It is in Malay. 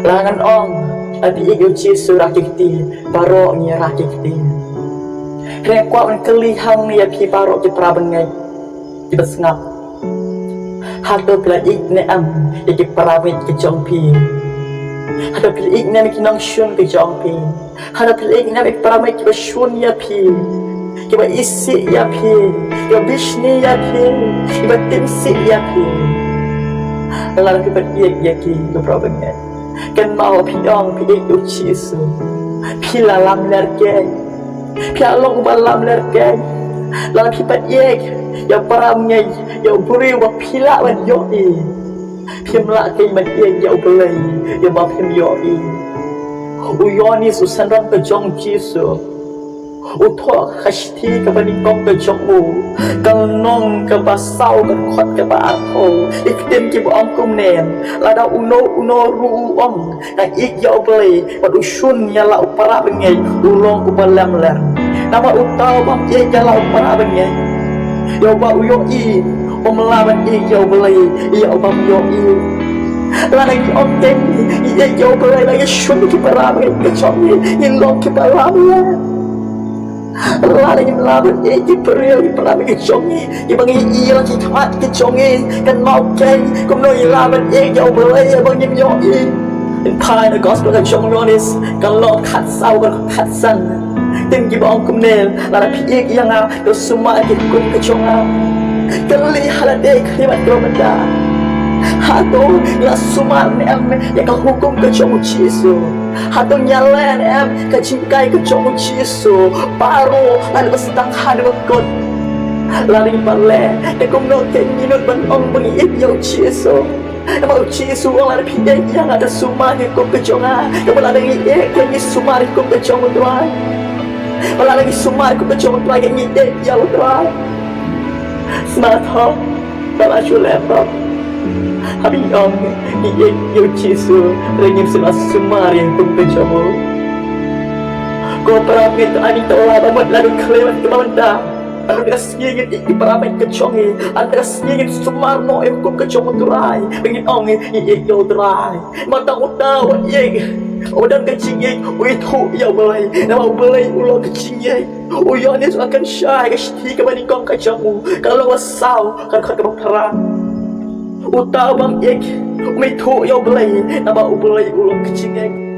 Langan ong abi ik U Jisu rakikti Baroh ni rakikti. Rekwa on kelihang ni pi Baroh ki prabengai ki Sngap. Hato pila ik ne am ki praben ki jongpi. Hato pila ik ne ki nong shun ki jongpi. Hato pila ik ne ki praben ki shun ya pi. Ki ba isi ya pi, ki bishni ya pi, ki ba timsi ya pi. Lalu kita iya ki ke prabengai. Kan mau piong pi ik U Jisu. Pi lalam lerke. Pi along balam lerke. Lalu kita iya ya prabengai ya buri wa pila wan yoi. Pi melak ke man iya ya Blei ya ba pi yoi. Uyoni susanrang ke jong Jisu. Dkhot khasti ke banikong ke jongmu kang nong ke basau ke Dkhot ke Baroh iktim ki bong kum nen Lada uno ru ong kang ik ya Blei padu shun ya la upara bengai ulong ku balam ler nama utau bang ye ya la upara bengai ya ba uyo I om lawan ik ya Blei ya bang yo I Lada ki om teng ye ya Blei la shun ki para bengai ke jongni ilong ki balam ler Lada yang melawan ki periau ki perabi ki jongi ki bangi ilang ki khat ki jongi kan mau ken kum no ilawan ya Blei ya bang yim yo I in pai the gospel ka jong yonis kan lo khat sau kan khat san tin ki bang kum nel lada pi ik yang a do suma ki kum ka jonga kan li halade ki mat ko manda Hato la suma em ya ka hukum ka jong Jisu. Hato nyalen em ka jingkai ka jong Jisu. Baroh lalu bestang hadu kot. Lari bale ke kum no ke minut ban ong bang ik yo Jisu. Nama Jisu orang pi yang ada suma ke kum ka jonga. Ke bala lagi ke ni suma kum ka jong tuai. Bala lagi suma kum ka jong tuai ke ni ya tuai. Smart home bala chulem Habis ong ni U Jisu ringin sila sumari kum ka jong. Ko perapit ani tola bamat lalu kelewat ke bawanda. Anu kasih ingin iparamay ke jongi. Anu kasih ingin sumarno kum ka jong turai. Bingin ong U Trai. Mata utaw yeg. Odang ka jingig uithu ya Blei. Nama Blei ulo ka jingig. Uyonis akan syai ka shti ka banikong ka jongmu. Kalau wasau kan ka terang. Utau bang ik, me thu ya Blei, nama Blei ulo kecingeng.